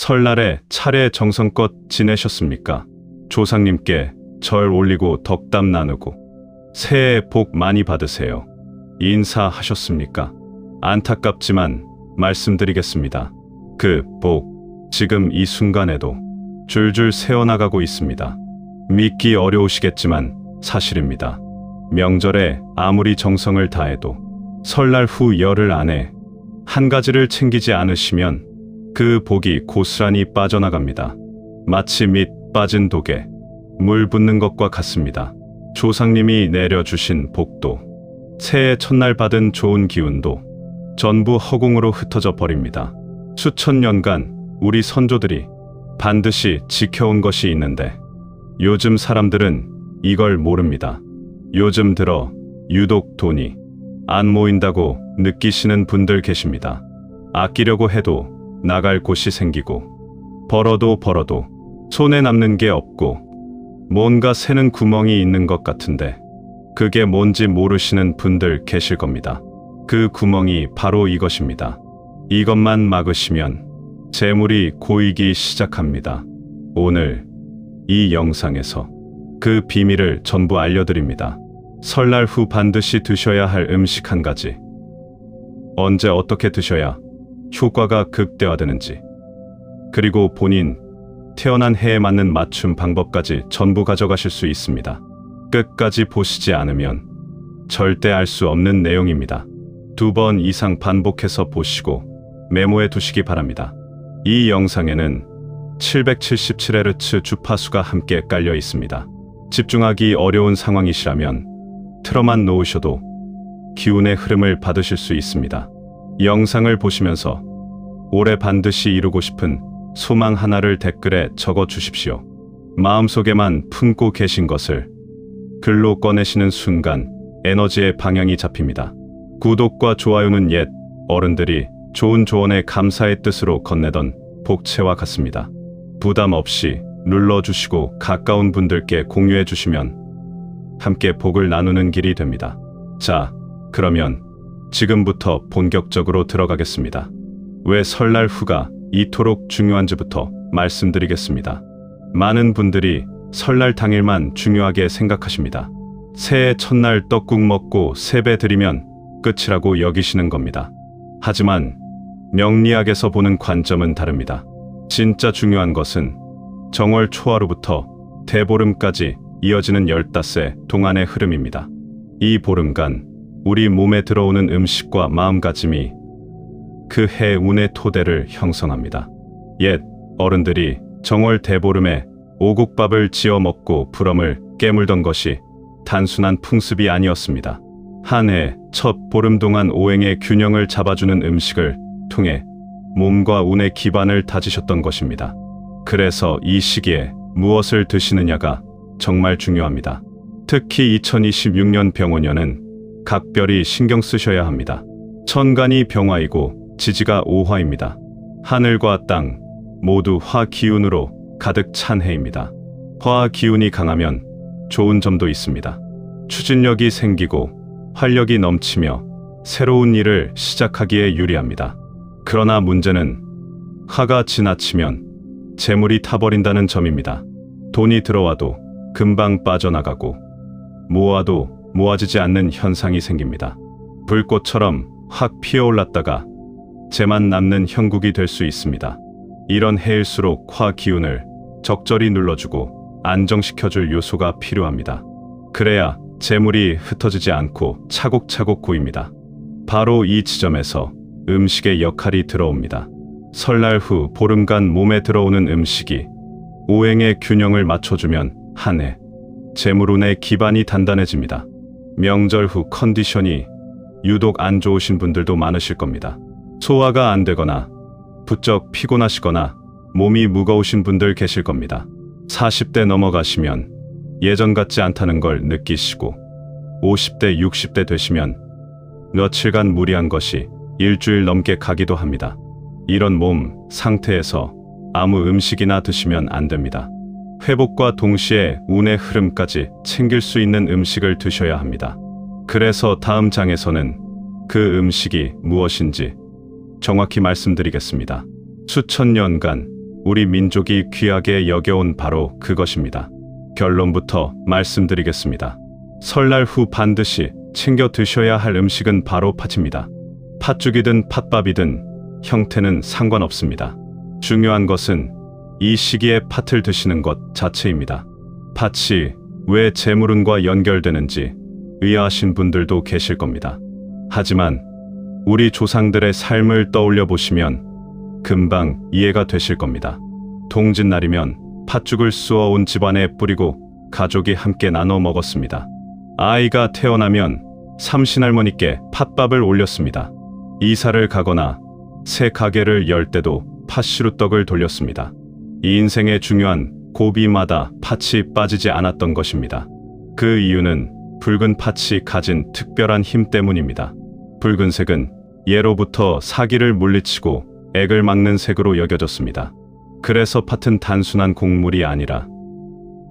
설날에 차례 정성껏 지내셨습니까? 조상님께 절 올리고 덕담 나누고 새해 복 많이 받으세요. 인사하셨습니까? 안타깝지만 말씀드리겠습니다. 그 복, 지금 이 순간에도 줄줄 새어나가고 있습니다. 믿기 어려우시겠지만 사실입니다. 명절에 아무리 정성을 다해도 설날 후 열흘 안에 한 가지를 챙기지 않으시면 그 복이 고스란히 빠져나갑니다. 마치 밑 빠진 독에 물 붓는 것과 같습니다. 조상님이 내려주신 복도, 새해 첫날 받은 좋은 기운도 전부 허공으로 흩어져 버립니다. 수천 년간 우리 선조들이 반드시 지켜온 것이 있는데 요즘 사람들은 이걸 모릅니다. 요즘 들어 유독 돈이 안 모인다고 느끼시는 분들 계십니다. 아끼려고 해도 나갈 곳이 생기고 벌어도 손에 남는 게 없고 뭔가 새는 구멍이 있는 것 같은데 그게 뭔지 모르시는 분들 계실 겁니다. 그 구멍이 바로 이것입니다. 이것만 막으시면 재물이 고이기 시작합니다. 오늘 이 영상에서 그 비밀을 전부 알려드립니다. 설날 후 반드시 드셔야 할 음식 한 가지. 언제 어떻게 드셔야 효과가 극대화되는지, 그리고 본인 태어난 해에 맞는 맞춤 방법까지 전부 가져가실 수 있습니다. 끝까지 보시지 않으면 절대 알 수 없는 내용입니다. 2번 이상 반복해서 보시고 메모해 두시기 바랍니다. 이 영상에는 777Hz 주파수가 함께 깔려 있습니다. 집중하기 어려운 상황이시라면 틀어만 놓으셔도 기운의 흐름을 받으실 수 있습니다. 영상을 보시면서 올해 반드시 이루고 싶은 소망 하나를 댓글에 적어 주십시오. 마음속에만 품고 계신 것을 글로 꺼내시는 순간 에너지의 방향이 잡힙니다. 구독과 좋아요는 옛 어른들이 좋은 조언에 감사의 뜻으로 건네던 복채와 같습니다. 부담 없이 눌러주시고 가까운 분들께 공유해 주시면 함께 복을 나누는 길이 됩니다. 자, 그러면 지금부터 본격적으로 들어가겠습니다. 왜 설날 후가 이토록 중요한지부터 말씀드리겠습니다. 많은 분들이 설날 당일만 중요하게 생각하십니다. 새해 첫날 떡국 먹고 세배 드리면 끝이라고 여기시는 겁니다. 하지만 명리학에서 보는 관점은 다릅니다. 진짜 중요한 것은 정월 초하루부터 대보름까지 이어지는 15세 동안의 흐름입니다. 이 보름간 우리 몸에 들어오는 음식과 마음가짐이 그 해 운의 토대를 형성합니다. 옛 어른들이 정월 대보름에 오곡밥을 지어 먹고 불엄을 깨물던 것이 단순한 풍습이 아니었습니다. 한 해 첫 보름 동안 오행의 균형을 잡아주는 음식을 통해 몸과 운의 기반을 다지셨던 것입니다. 그래서 이 시기에 무엇을 드시느냐가 정말 중요합니다. 특히 2026년 병원년은 각별히 신경 쓰셔야 합니다. 천간이 병화이고 지지가 오화입니다. 하늘과 땅 모두 화 기운으로 가득 찬 해입니다. 화 기운이 강하면 좋은 점도 있습니다. 추진력이 생기고 활력이 넘치며 새로운 일을 시작하기에 유리합니다. 그러나 문제는 화가 지나치면 재물이 타버린다는 점입니다. 돈이 들어와도 금방 빠져나가고 모아도 모아지지 않는 현상이 생깁니다. 불꽃처럼 확 피어올랐다가 재만 남는 형국이 될 수 있습니다. 이런 해일수록 화 기운을 적절히 눌러주고 안정시켜줄 요소가 필요합니다. 그래야 재물이 흩어지지 않고 차곡차곡 고입니다. 바로 이 지점에서 음식의 역할이 들어옵니다. 설날 후 보름간 몸에 들어오는 음식이 오행의 균형을 맞춰주면 한 해 재물운의 기반이 단단해집니다. 명절 후 컨디션이 유독 안 좋으신 분들도 많으실 겁니다. 소화가 안 되거나 부쩍 피곤하시거나 몸이 무거우신 분들 계실 겁니다. 40대 넘어가시면 예전 같지 않다는 걸 느끼시고 50대, 60대 되시면 며칠간 무리한 것이 일주일 넘게 가기도 합니다. 이런 몸 상태에서 아무 음식이나 드시면 안 됩니다. 회복과 동시에 운의 흐름까지 챙길 수 있는 음식을 드셔야 합니다. 그래서 다음 장에서는 그 음식이 무엇인지 정확히 말씀드리겠습니다. 수천 년간 우리 민족이 귀하게 여겨온 바로 그것입니다. 결론부터 말씀드리겠습니다. 설날 후 반드시 챙겨 드셔야 할 음식은 바로 팥입니다. 팥죽이든 팥밥이든 형태는 상관없습니다. 중요한 것은 이 시기에 팥을 드시는 것 자체입니다. 팥이 왜 재물운과 연결되는지 의아하신 분들도 계실 겁니다. 하지만 우리 조상들의 삶을 떠올려 보시면 금방 이해가 되실 겁니다. 동짓날이면 팥죽을 쑤어온 집안에 뿌리고 가족이 함께 나눠 먹었습니다. 아이가 태어나면 삼신할머니께 팥밥을 올렸습니다. 이사를 가거나 새 가게를 열 때도 팥시루떡을 돌렸습니다. 이 인생의 중요한 고비마다 팥이 빠지지 않았던 것입니다. 그 이유는 붉은 팥이 가진 특별한 힘 때문입니다. 붉은색은 예로부터 사기를 물리치고 액을 막는 색으로 여겨졌습니다. 그래서 팥은 단순한 곡물이 아니라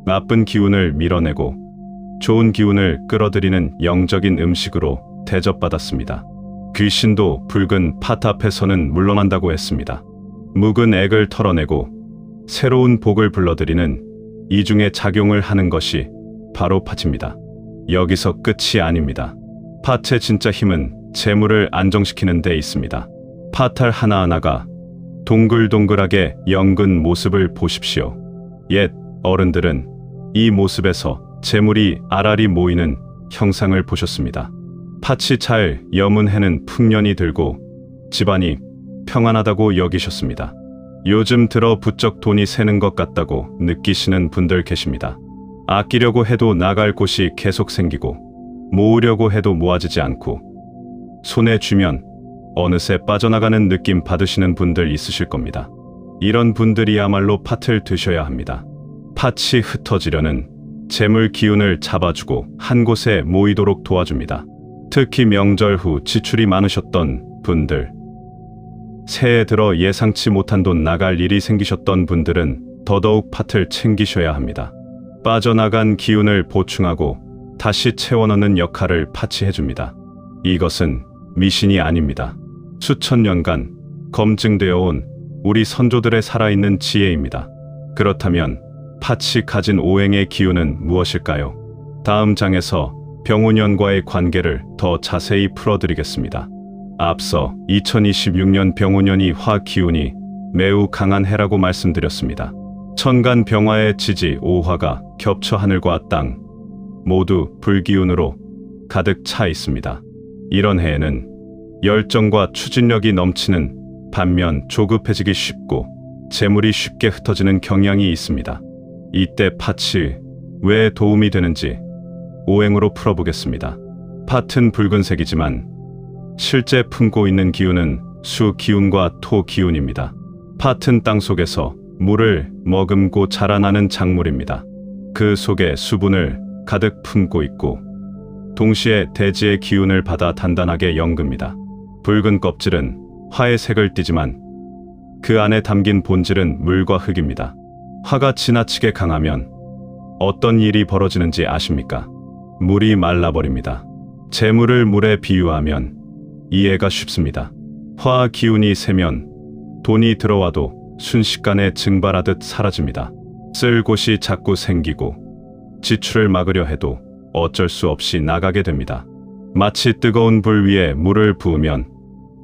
나쁜 기운을 밀어내고 좋은 기운을 끌어들이는 영적인 음식으로 대접받았습니다. 귀신도 붉은 팥 앞에서는 물러난다고 했습니다. 묵은 액을 털어내고 새로운 복을 불러들이는 이중의 작용을 하는 것이 바로 팥입니다. 여기서 끝이 아닙니다. 팥의 진짜 힘은 재물을 안정시키는 데 있습니다. 팥알 하나하나가 동글동글하게 연근 모습을 보십시오. 옛 어른들은 이 모습에서 재물이 알알이 모이는 형상을 보셨습니다. 팥이 잘 여문 해는 풍년이 들고 집안이 평안하다고 여기셨습니다. 요즘 들어 부쩍 돈이 새는 것 같다고 느끼시는 분들 계십니다. 아끼려고 해도 나갈 곳이 계속 생기고 모으려고 해도 모아지지 않고 손에 쥐면 어느새 빠져나가는 느낌 받으시는 분들 있으실 겁니다. 이런 분들이야말로 팥을 드셔야 합니다. 팥이 흩어지려는 재물 기운을 잡아주고 한 곳에 모이도록 도와줍니다. 특히 명절 후 지출이 많으셨던 분들, 새해 들어 예상치 못한 돈 나갈 일이 생기셨던 분들은 더더욱 팥을 챙기셔야 합니다. 빠져나간 기운을 보충하고 다시 채워넣는 역할을 팥이 해줍니다. 이것은 미신이 아닙니다. 수천 년간 검증되어 온 우리 선조들의 살아있는 지혜입니다. 그렇다면 팥이 가진 오행의 기운은 무엇일까요? 다음 장에서 병운년과의 관계를 더 자세히 풀어드리겠습니다. 앞서 2026년 병운년이 화 기운이 매우 강한 해라고 말씀드렸습니다. 천간 병화의 지지 5화가 겹쳐 하늘과 땅 모두 불기운으로 가득 차 있습니다. 이런 해에는 열정과 추진력이 넘치는 반면 조급해지기 쉽고 재물이 쉽게 흩어지는 경향이 있습니다. 이때 팥이 왜 도움이 되는지 오행으로 풀어보겠습니다. 팥은 붉은색이지만 실제 품고 있는 기운은 수 기운과 토 기운입니다. 팥은 땅 속에서 물을 머금고 자라나는 작물입니다. 그 속에 수분을 가득 품고 있고 동시에 대지의 기운을 받아 단단하게 연급니다. 붉은 껍질은 화의 색을 띠지만 그 안에 담긴 본질은 물과 흙입니다. 화가 지나치게 강하면 어떤 일이 벌어지는지 아십니까? 물이 말라버립니다. 재물을 물에 비유하면 이해가 쉽습니다. 화 기운이 세면 돈이 들어와도 순식간에 증발하듯 사라집니다. 쓸 곳이 자꾸 생기고 지출을 막으려 해도 어쩔 수 없이 나가게 됩니다. 마치 뜨거운 불 위에 물을 부으면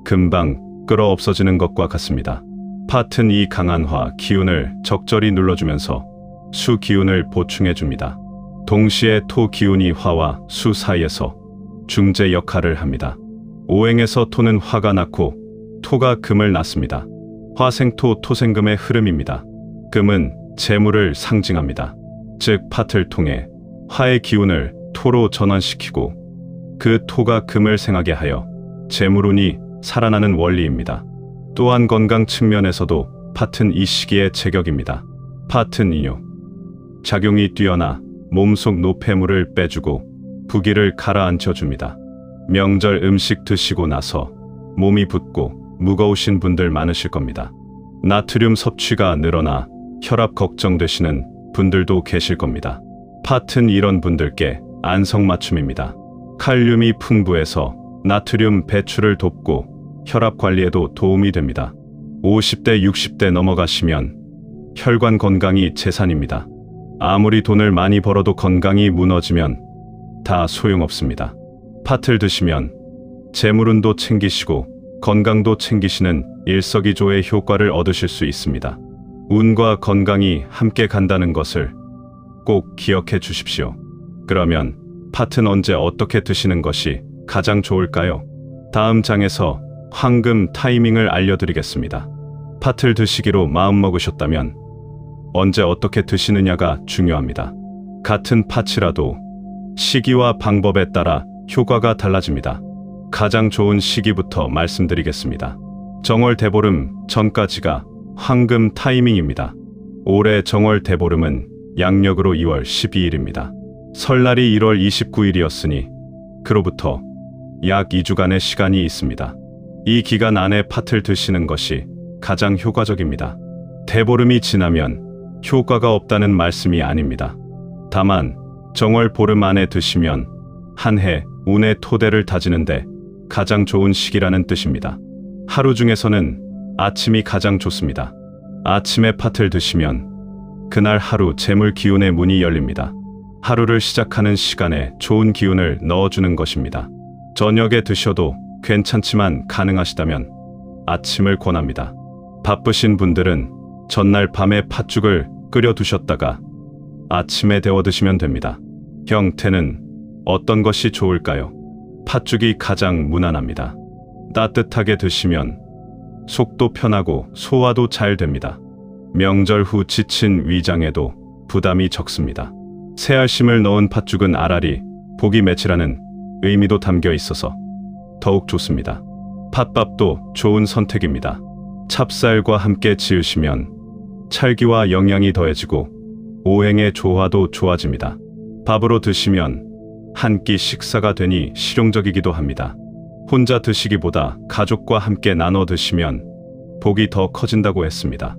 금방 끓어 없어지는 것과 같습니다. 팥은 이 강한 화 기운을 적절히 눌러주면서 수 기운을 보충해줍니다. 동시에 토 기운이 화와 수 사이에서 중재 역할을 합니다. 오행에서 토는 화가 낳고 토가 금을 낳습니다. 화생토 토생금의 흐름입니다. 금은 재물을 상징합니다. 즉 팥을 통해 화의 기운을 토로 전환시키고 그 토가 금을 생하게 하여 재물운이 살아나는 원리입니다. 또한 건강 측면에서도 팥은 이 시기의 제격입니다. 팥은 이뇨 작용이 뛰어나 몸속 노폐물을 빼주고 부기를 가라앉혀줍니다. 명절 음식 드시고 나서 몸이 붓고 무거우신 분들 많으실 겁니다. 나트륨 섭취가 늘어나 혈압 걱정되시는 분들도 계실 겁니다. 팥은 이런 분들께 안성맞춤입니다. 칼륨이 풍부해서 나트륨 배출을 돕고 혈압 관리에도 도움이 됩니다. 50대 60대 넘어가시면 혈관 건강이 재산입니다. 아무리 돈을 많이 벌어도 건강이 무너지면 다 소용없습니다. 팥을 드시면 재물운도 챙기시고 건강도 챙기시는 일석이조의 효과를 얻으실 수 있습니다. 운과 건강이 함께 간다는 것을 꼭 기억해 주십시오. 그러면 팥은 언제 어떻게 드시는 것이 가장 좋을까요? 다음 장에서 황금 타이밍을 알려드리겠습니다. 팥을 드시기로 마음먹으셨다면 언제 어떻게 드시느냐가 중요합니다. 같은 팥이라도 시기와 방법에 따라 효과가 달라집니다. 가장 좋은 시기부터 말씀드리겠습니다. 정월 대보름 전까지가 황금 타이밍입니다. 올해 정월 대보름은 양력으로 2월 12일입니다. 설날이 1월 29일이었으니 그로부터 약 2주간의 시간이 있습니다. 이 기간 안에 팥을 드시는 것이 가장 효과적입니다. 대보름이 지나면 효과가 없다는 말씀이 아닙니다. 다만 정월 보름 안에 드시면 한 해 운의 토대를 다지는데 가장 좋은 시기라는 뜻입니다. 하루 중에서는 아침이 가장 좋습니다. 아침에 팥을 드시면 그날 하루 재물 기운의 문이 열립니다. 하루를 시작하는 시간에 좋은 기운을 넣어주는 것입니다. 저녁에 드셔도 괜찮지만 가능하시다면 아침을 권합니다. 바쁘신 분들은 전날 밤에 팥죽을 끓여 두셨다가 아침에 데워 드시면 됩니다. 형태는 어떤 것이 좋을까요? 팥죽이 가장 무난합니다. 따뜻하게 드시면 속도 편하고 소화도 잘 됩니다. 명절 후 지친 위장에도 부담이 적습니다. 새알심을 넣은 팥죽은 알알이 복이 맺히라는 의미도 담겨 있어서 더욱 좋습니다. 팥밥도 좋은 선택입니다. 찹쌀과 함께 지으시면 찰기와 영양이 더해지고 오행의 조화도 좋아집니다. 밥으로 드시면 한 끼 식사가 되니 실용적이기도 합니다. 혼자 드시기보다 가족과 함께 나눠 드시면 복이 더 커진다고 했습니다.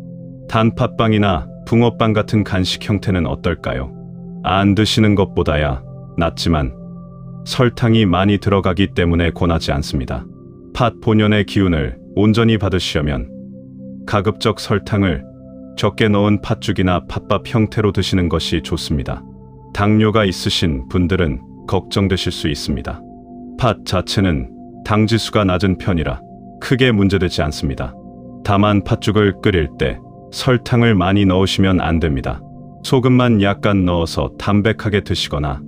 단팥빵이나 붕어빵 같은 간식 형태는 어떨까요? 안 드시는 것보다야 낫지만 설탕이 많이 들어가기 때문에 권하지 않습니다. 팥 본연의 기운을 온전히 받으시려면 가급적 설탕을 적게 넣은 팥죽이나 팥밥 형태로 드시는 것이 좋습니다. 당뇨가 있으신 분들은 걱정되실 수 있습니다. 팥 자체는 당지수가 낮은 편이라 크게 문제되지 않습니다. 다만 팥죽을 끓일 때 설탕을 많이 넣으시면 안 됩니다. 소금만 약간 넣어서 담백하게 드시거나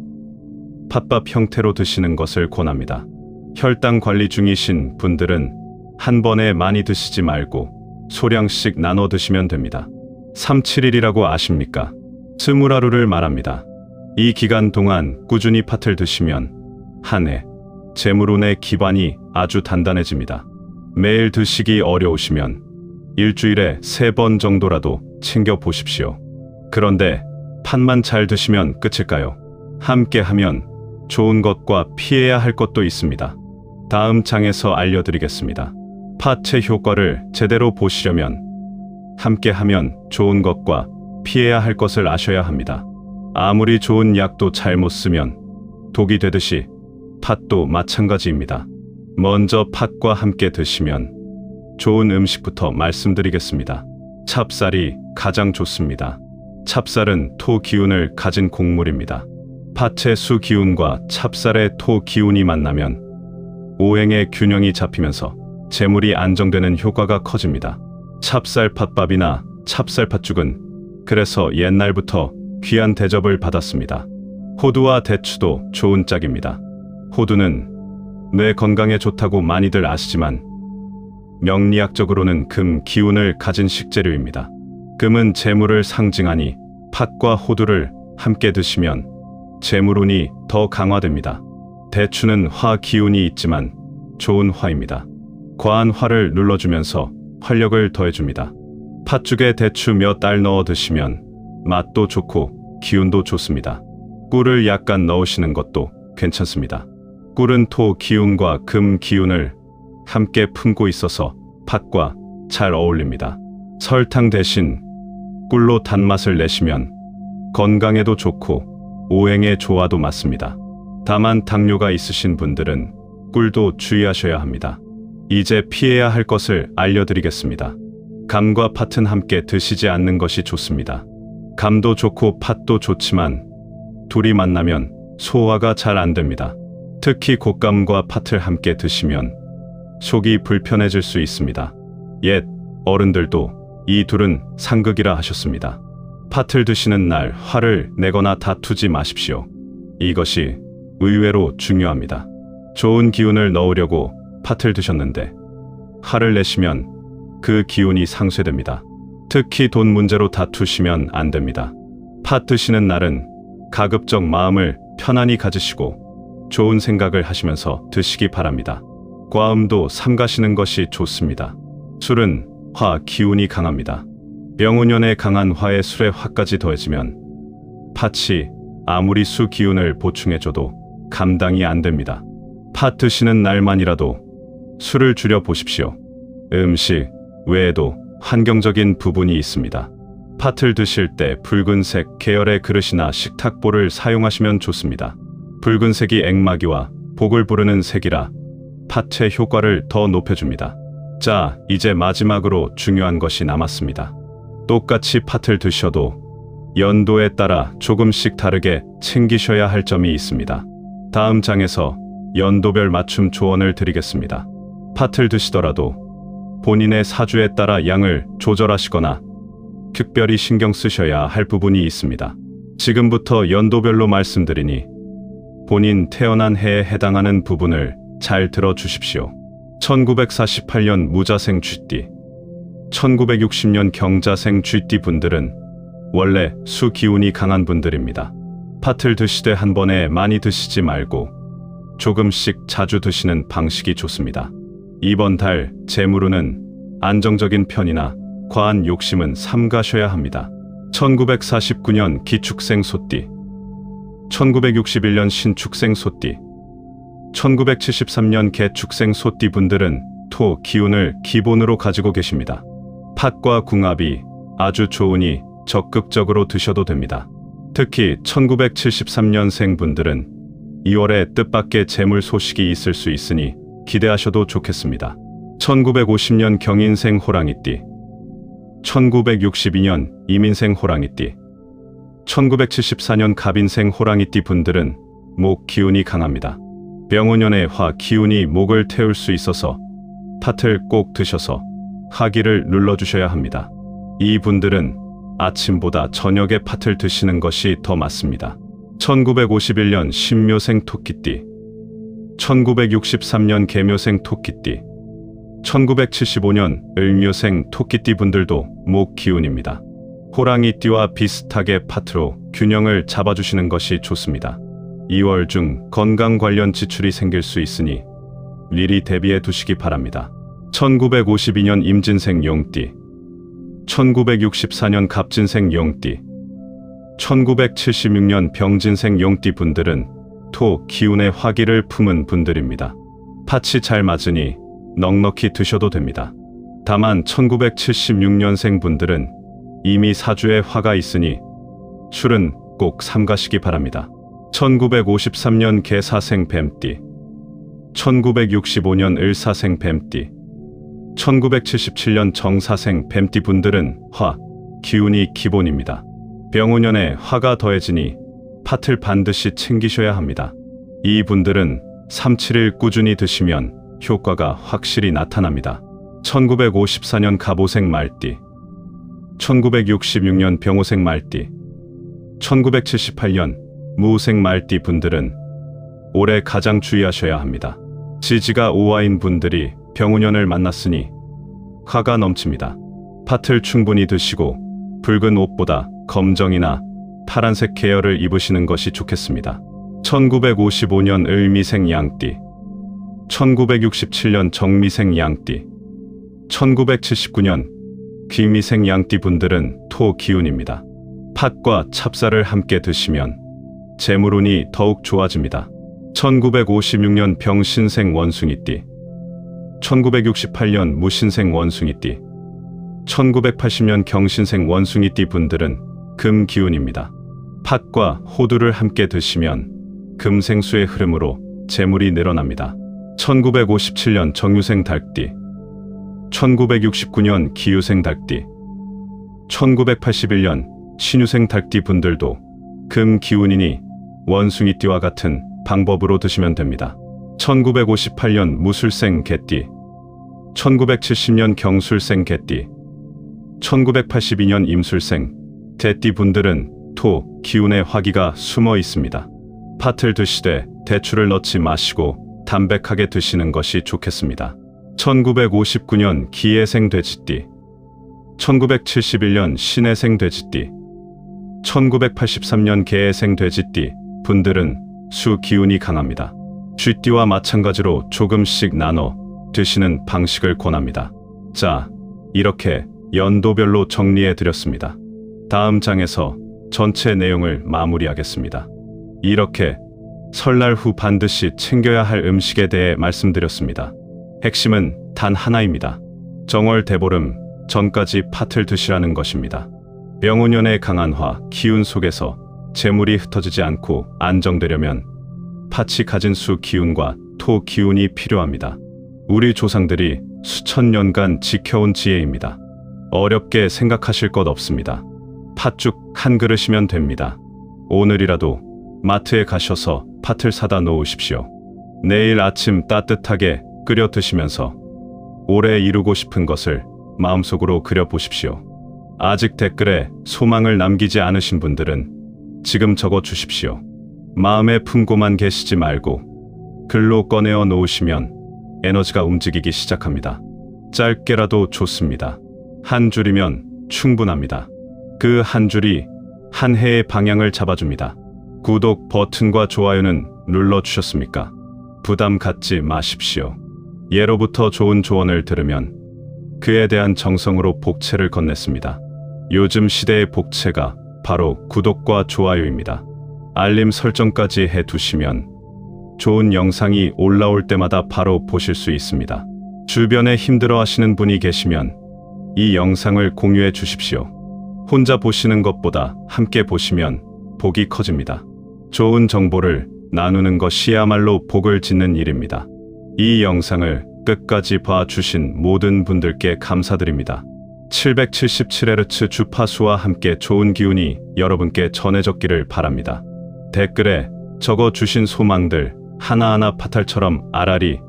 팥밥 형태로 드시는 것을 권합니다. 혈당 관리 중이신 분들은 한 번에 많이 드시지 말고 소량씩 나눠 드시면 됩니다. 3-7일이라고 아십니까? 20하루를 말합니다. 이 기간 동안 꾸준히 팥을 드시면 한 해 재물운의 기반이 아주 단단해집니다. 매일 드시기 어려우시면 일주일에 3번 정도라도 챙겨 보십시오. 그런데 팥만 잘 드시면 끝일까요? 함께 하면 좋은 것과 피해야 할 것도 있습니다. 다음 장에서 알려드리겠습니다. 팥의 효과를 제대로 보시려면 함께 하면 좋은 것과 피해야 할 것을 아셔야 합니다. 아무리 좋은 약도 잘못 쓰면 독이 되듯이 팥도 마찬가지입니다. 먼저 팥과 함께 드시면 좋은 음식부터 말씀드리겠습니다. 찹쌀이 가장 좋습니다. 찹쌀은 토 기운을 가진 곡물입니다. 팥의 수 기운과 찹쌀의 토 기운이 만나면 오행의 균형이 잡히면서 재물이 안정되는 효과가 커집니다. 찹쌀 팥밥이나 찹쌀 팥죽은 그래서 옛날부터 귀한 대접을 받았습니다. 호두와 대추도 좋은 짝입니다. 호두는 뇌 건강에 좋다고 많이들 아시지만 명리학적으로는 금 기운을 가진 식재료입니다. 금은 재물을 상징하니 팥과 호두를 함께 드시면 재물운이 더 강화됩니다. 대추는 화 기운이 있지만 좋은 화입니다. 과한 화를 눌러주면서 활력을 더해줍니다. 팥죽에 대추 몇 알 넣어 드시면 맛도 좋고 기운도 좋습니다. 꿀을 약간 넣으시는 것도 괜찮습니다. 꿀은 토 기운과 금 기운을 함께 품고 있어서 팥과 잘 어울립니다. 설탕 대신 꿀로 단맛을 내시면 건강에도 좋고 오행의 조화도 맞습니다. 다만 당뇨가 있으신 분들은 꿀도 주의하셔야 합니다. 이제 피해야 할 것을 알려드리겠습니다. 감과 팥은 함께 드시지 않는 것이 좋습니다. 감도 좋고 팥도 좋지만 둘이 만나면 소화가 잘 안 됩니다. 특히 곶감과 팥을 함께 드시면 속이 불편해질 수 있습니다. 옛 어른들도 이 둘은 상극이라 하셨습니다. 팥을 드시는 날 화를 내거나 다투지 마십시오. 이것이 의외로 중요합니다. 좋은 기운을 넣으려고 팥을 드셨는데 화를 내시면 그 기운이 상쇄됩니다. 특히 돈 문제로 다투시면 안 됩니다. 팥 드시는 날은 가급적 마음을 편안히 가지시고 좋은 생각을 하시면서 드시기 바랍니다. 과음도 삼가시는 것이 좋습니다. 술은 화 기운이 강합니다. 병운년에 강한 화에 술에 화까지 더해지면 팥이 아무리 수 기운을 보충해줘도 감당이 안 됩니다. 팥 드시는 날만이라도 술을 줄여 보십시오. 음식 외에도 환경적인 부분이 있습니다. 팥을 드실 때 붉은색 계열의 그릇이나 식탁보를 사용하시면 좋습니다. 붉은색이 액마기와 복을 부르는 색이라 팥의 효과를 더 높여줍니다. 자, 이제 마지막으로 중요한 것이 남았습니다. 똑같이 팥을 드셔도 연도에 따라 조금씩 다르게 챙기셔야 할 점이 있습니다. 다음 장에서 연도별 맞춤 조언을 드리겠습니다. 팥을 드시더라도 본인의 사주에 따라 양을 조절하시거나 특별히 신경 쓰셔야 할 부분이 있습니다. 지금부터 연도별로 말씀드리니 본인 태어난 해에 해당하는 부분을 잘 들어주십시오. 1948년 무자생 쥐띠, 1960년 경자생 쥐띠 분들은 원래 수 기운이 강한 분들입니다. 팥을 드시되 한 번에 많이 드시지 말고 조금씩 자주 드시는 방식이 좋습니다. 이번 달 재물운은 안정적인 편이나 과한 욕심은 삼가셔야 합니다. 1949년 기축생 소띠, 1961년 신축생 소띠, 1973년 개축생 소띠 분들은 토 기운을 기본으로 가지고 계십니다. 팥과 궁합이 아주 좋으니 적극적으로 드셔도 됩니다. 특히 1973년생 분들은 2월에 뜻밖의 재물 소식이 있을 수 있으니 기대하셔도 좋겠습니다. 1950년 경인생 호랑이띠, 1962년 이민생 호랑이띠, 1974년 갑인생 호랑이띠 분들은 목 기운이 강합니다. 병운년의 화 기운이 목을 태울 수 있어서 팥을 꼭 드셔서 화기를 눌러주셔야 합니다. 이 분들은 아침보다 저녁에 팥을 드시는 것이 더 맞습니다. 1951년 신묘생 토끼띠, 1963년 개묘생 토끼띠, 1975년 을묘생 토끼띠 분들도 목 기운입니다. 호랑이띠와 비슷하게 팥으로 균형을 잡아주시는 것이 좋습니다. 2월 중 건강 관련 지출이 생길 수 있으니 미리 대비해 두시기 바랍니다. 1952년 임진생 용띠, 1964년 갑진생 용띠, 1976년 병진생 용띠 분들은 토 기운의 화기를 품은 분들입니다. 팥이 잘 맞으니 넉넉히 드셔도 됩니다. 다만 1976년생 분들은 이미 사주에 화가 있으니 술은 꼭 삼가시기 바랍니다. 1953년 개사생 뱀띠, 1965년 을사생 뱀띠, 1977년 정사생 뱀띠 분들은 화, 기운이 기본입니다. 병운년에 화가 더해지니 팥을 반드시 챙기셔야 합니다. 이 분들은 3-7일 꾸준히 드시면 효과가 확실히 나타납니다. 1954년 갑오생 말띠, 1966년 병오생 말띠, 1978년 무오생 말띠 분들은 올해 가장 주의하셔야 합니다. 지지가 오화인 분들이 병운년을 만났으니 화가 넘칩니다. 팥을 충분히 드시고 붉은 옷보다 검정이나 파란색 계열을 입으시는 것이 좋겠습니다. 1955년 을미생 양띠, 1967년 정미생 양띠, 1979년 귀미생 양띠 분들은 토 기운입니다. 팥과 찹쌀을 함께 드시면 재물운이 더욱 좋아집니다. 1956년 병신생 원숭이띠, 1968년 무신생 원숭이띠, 1980년 경신생 원숭이띠 분들은 금 기운입니다. 팥과 호두를 함께 드시면 금생수의 흐름으로 재물이 늘어납니다. 1957년 정유생 닭띠, 1969년 기유생 닭띠, 1981년 신유생 닭띠 분들도 금 기운이니 원숭이띠와 같은 방법으로 드시면 됩니다. 1958년 무술생 개띠, 1970년 경술생 개띠, 1982년 임술생 개띠 분들은 토 기운의 화기가 숨어 있습니다. 팥을 드시되 대추를 넣지 마시고 담백하게 드시는 것이 좋겠습니다. 1959년 기해생 돼지띠, 1971년 신해생 돼지띠, 1983년 개해생 돼지띠 분들은 수 기운이 강합니다. 쥐띠와 마찬가지로 조금씩 나눠 드시는 방식을 권합니다. 자, 이렇게 연도별로 정리해 드렸습니다. 다음 장에서 전체 내용을 마무리하겠습니다. 이렇게 설날 후 반드시 챙겨야 할 음식에 대해 말씀드렸습니다. 핵심은 단 하나입니다. 정월 대보름 전까지 팥을 드시라는 것입니다. 명운년의 강한 화, 기운 속에서 재물이 흩어지지 않고 안정되려면 팥이 가진 수 기운과 토 기운이 필요합니다. 우리 조상들이 수천 년간 지켜온 지혜입니다. 어렵게 생각하실 것 없습니다. 팥죽 한 그릇이면 됩니다. 오늘이라도 마트에 가셔서 팥을 사다 놓으십시오. 내일 아침 따뜻하게 끓여 드시면서 올해 이루고 싶은 것을 마음속으로 그려보십시오. 아직 댓글에 소망을 남기지 않으신 분들은 지금 적어 주십시오. 마음에 품고만 계시지 말고 글로 꺼내어 놓으시면 에너지가 움직이기 시작합니다. 짧게라도 좋습니다. 한 줄이면 충분합니다. 그 한 줄이 한 해의 방향을 잡아줍니다. 구독 버튼과 좋아요는 눌러주셨습니까? 부담 갖지 마십시오. 예로부터 좋은 조언을 들으면 그에 대한 정성으로 복채를 건넸습니다. 요즘 시대의 복채가 바로 구독과 좋아요입니다. 알림 설정까지 해두시면 좋은 영상이 올라올 때마다 바로 보실 수 있습니다. 주변에 힘들어하시는 분이 계시면 이 영상을 공유해 주십시오. 혼자 보시는 것보다 함께 보시면 복이 커집니다. 좋은 정보를 나누는 것이야말로 복을 짓는 일입니다. 이 영상을 끝까지 봐주신 모든 분들께 감사드립니다. 777Hz 주파수와 함께 좋은 기운이 여러분께 전해졌기를 바랍니다. 댓글에 적어주신 소망들 하나하나 파탈처럼 알알이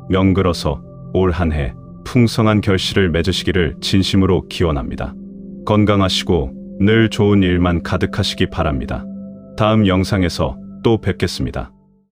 명글어서 올 한 해 풍성한 결실을 맺으시기를 진심으로 기원합니다. 건강하시고 늘 좋은 일만 가득하시기 바랍니다. 다음 영상에서 또 뵙겠습니다.